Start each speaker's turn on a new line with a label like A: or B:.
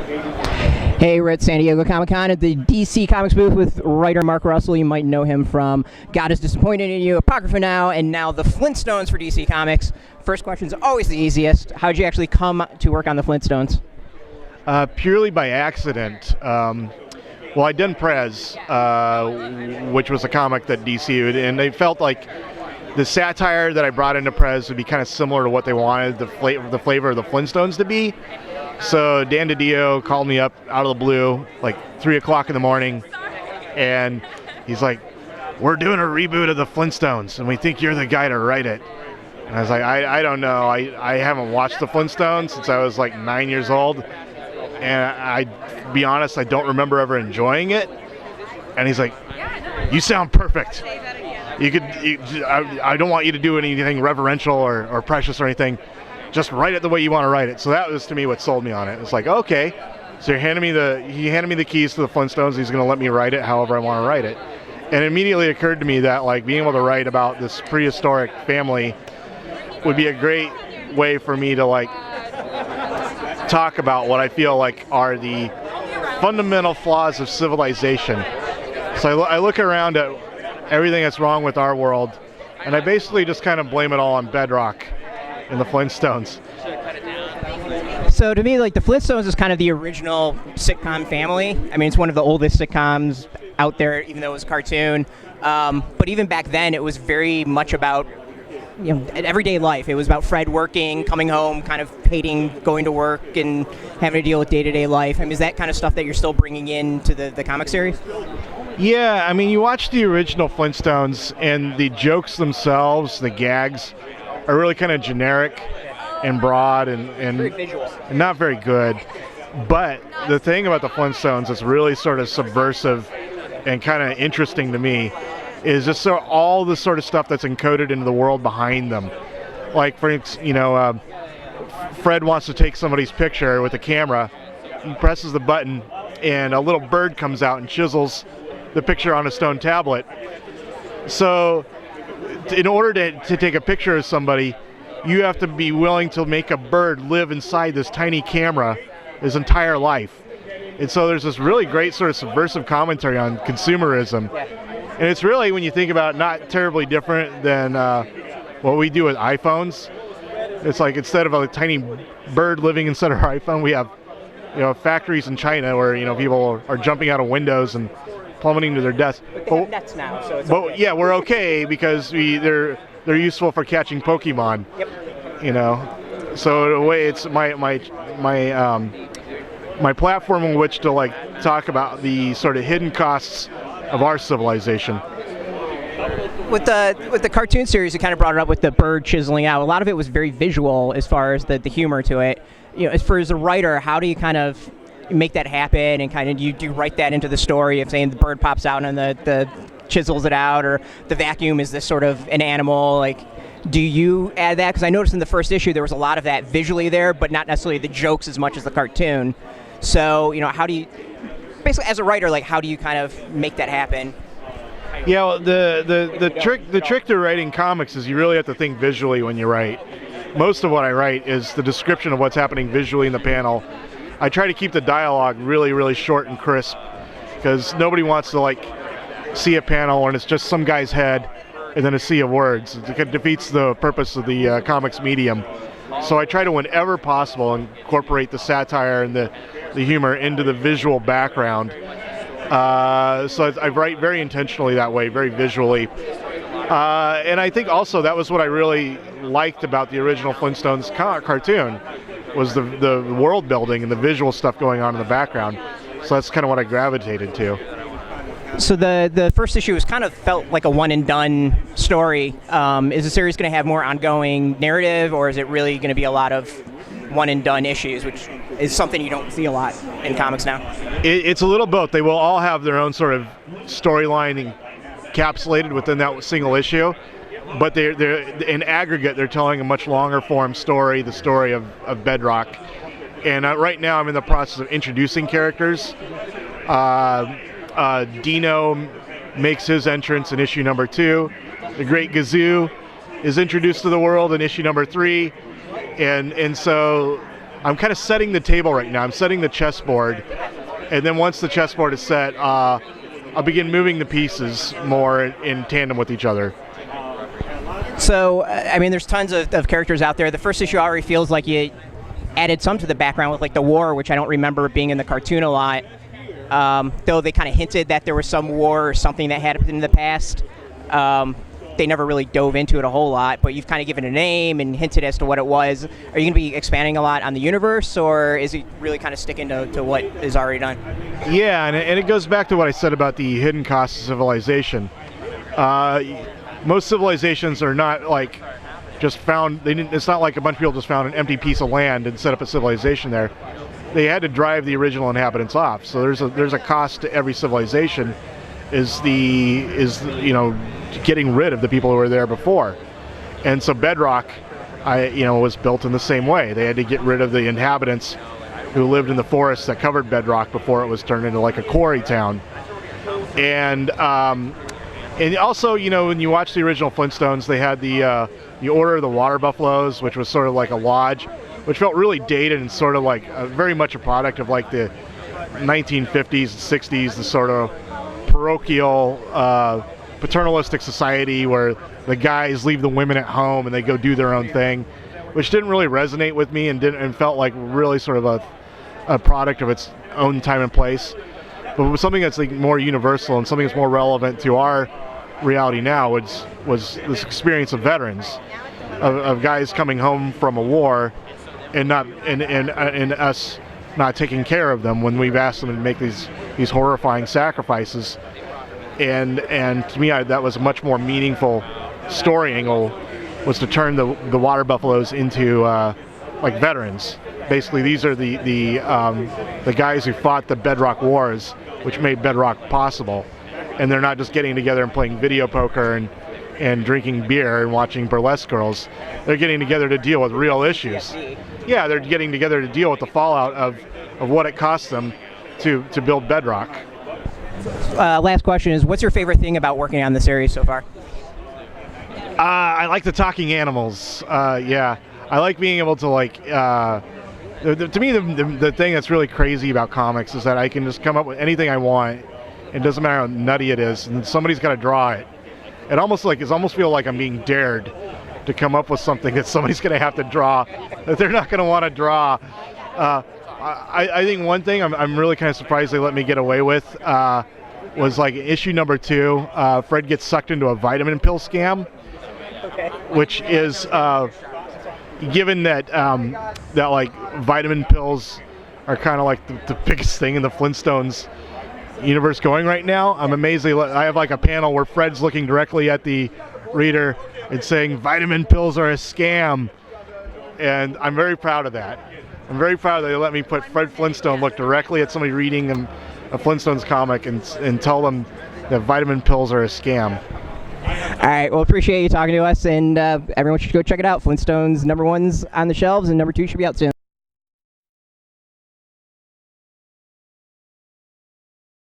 A: Hey, we're at San Diego Comic-Con at the DC Comics booth with writer Mark Russell. You might know him from God is Disappointed in You, Apocrypha Now, and now the Flintstones for DC Comics. First question's always the easiest. How did you actually come to work on the Flintstones?
B: Purely by accident. Well, I'd done Prez, which was a comic that DC'd, and they felt like the satire that I brought into Prez would be kind of similar to what they wanted the flavor of the Flintstones to be. So Dan DiDio called me up out of the blue, like 3 o'clock in the morning, and he's like, "We're doing a reboot of the Flintstones, and we think you're the guy to write it." And I was like, I don't know. I haven't watched the Flintstones since I was like 9 years old, and I be honest, I don't remember ever enjoying it. And he's like, "You sound perfect. I don't want you to do anything reverential or precious or anything. Just write it the way you want to write it." So that was to me what sold me on it. It's like, okay, so he handed me the keys to the Flintstones. He's going to let me write it however I want to write it. And it immediately occurred to me that like being able to write about this prehistoric family would be a great way for me to like talk about what I feel like are the fundamental flaws of civilization. So I look around at everything that's wrong with our world, and I basically just kind of blame it all on Bedrock and the Flintstones.
A: So to me, like, the Flintstones is kind of the original sitcom family. I mean, it's one of the oldest sitcoms out there, even though it was a cartoon. But even back then, it was very much about, you know, everyday life. It was about Fred working, coming home, kind of hating going to work and having to deal with day-to-day life. I mean, is that kind of stuff that you're still bringing into the comic series?
B: Yeah, I mean, you watch the original Flintstones, and the jokes themselves, the gags, are really kind of generic and broad and not very good. But the thing about the Flintstones that's really sort of subversive and kind of interesting to me is just all the sort of stuff that's encoded into the world behind them. Like, for instance, Fred wants to take somebody's picture with a camera. He presses the button, and a little bird comes out and chisels the picture on a stone tablet. So in order to take a picture of somebody, you have to be willing to make a bird live inside this tiny camera his entire life. And so there's this really great sort of subversive commentary on consumerism. And it's really, when you think about it, not terribly different than what we do with iPhones. It's like, instead of a tiny bird living inside our iPhone, we have factories in China where people are jumping out of windows and plummeting to their deaths.
A: But nets now, so it's okay.
B: Yeah, we're okay because they're useful for catching Pokemon.
A: Yep.
B: So in a way, it's my platform in which to like talk about the sort of hidden costs of our civilization.
A: With the cartoon series, you kind of brought it up with the bird chiseling out. A lot of it was very visual as far as the humor to it. As a writer, how do you kind of make that happen, and kind of do you write that into the story of saying the bird pops out and the chisels it out, or the vacuum is this sort of an animal? Like, do you add that? Because I noticed in the first issue there was a lot of that visually there, but not necessarily the jokes as much as the cartoon. So how do you, basically as a writer, like, how do you kind of make that happen?
B: Yeah, well, the trick to writing comics is you really have to think visually when you write. Most of what I write is the description of what's happening visually in the panel. I try to keep the dialogue really, really short and crisp, because nobody wants to like see a panel when it's just some guy's head and then a sea of words. It defeats the purpose of the comics medium. So I try to, whenever possible, incorporate the satire and the humor into the visual background. So I write very intentionally that way, very visually. And I think also that was what I really liked about the original Flintstones cartoon, was the world building and the visual stuff going on in the background. So that's kind of what I gravitated to.
A: So the first issue was kind of felt like a one and done story. Is the series going to have more ongoing narrative, or is it really going to be a lot of one and done issues, which is something you don't see a lot in comics now?
B: It's a little both. They will all have their own sort of storyline encapsulated within that single issue. But they're in aggregate, they're telling a much longer form story, the story of Bedrock. And right now I'm in the process of introducing characters. Dino makes his entrance in issue number 2. The Great Gazoo is introduced to the world in issue number 3. And so I'm kind of setting the table right now. I'm setting the chessboard, and then once the chessboard is set, I'll begin moving the pieces more in tandem with each other.
A: So, I mean, there's tons of characters out there. The first issue already feels like you added some to the background with like the war, which I don't remember being in the cartoon a lot. Though they kind of hinted that there was some war or something that happened in the past. They never really dove into it a whole lot, but you've kind of given a name and hinted as to what it was. Are you going to be expanding a lot on the universe, or is it really kind of sticking to what is already done?
B: Yeah, and it goes back to what I said about the hidden cost of civilization. Most civilizations are not like just found. It's not like a bunch of people just found an empty piece of land and set up a civilization there. They had to drive the original inhabitants off. So there's a cost to every civilization. Is getting rid of the people who were there before. And so Bedrock, was built in the same way. They had to get rid of the inhabitants who lived in the forests that covered Bedrock before it was turned into like a quarry town. And also, when you watch the original Flintstones, they had the Order of the Water Buffaloes, which was sort of like a lodge, which felt really dated and sort of like very much a product of like the 1950s and 60s, the sort of parochial, paternalistic society where the guys leave the women at home and they go do their own thing, which didn't really resonate with me and felt like really sort of a product of its own time and place. But with something that's like more universal and something that's more relevant to our reality now was this experience of veterans, of guys coming home from a war and us not taking care of them when we've asked them to make these horrifying sacrifices. And to me, that was a much more meaningful story angle, was to turn the water buffaloes into like veterans. Basically, these are the guys who fought the Bedrock Wars, which made Bedrock possible. And they're not just getting together and playing video poker and drinking beer and watching burlesque girls. They're getting together to deal with real issues. Yeah, they're getting together to deal with the fallout of what it cost them to build Bedrock.
A: Last question is, what's your favorite thing about working on the series so far?
B: I like the talking animals. Yeah, I like being able to like. To me, the thing that's really crazy about comics is that I can just come up with anything I want. It doesn't matter how nutty it is, and somebody's got to draw it. It almost feel like I'm being dared to come up with something that somebody's going to have to draw that they're not going to want to draw. I think one thing I'm really kind of surprised they let me get away with was like issue number 2. Fred gets sucked into a vitamin pill scam, which is given that like vitamin pills are kind of like the biggest thing in the Flintstones universe going right now. I'm amazed I have like a panel where Fred's looking directly at the reader and saying vitamin pills are a scam, and I'm very proud of that. I'm very proud that they let me put Fred Flintstone look directly at somebody reading a Flintstones comic and tell them that vitamin pills are a scam.
A: All right, well, appreciate you talking to us, and everyone should go check it out. Flintstones #1's on the shelves, and #2 should be out soon.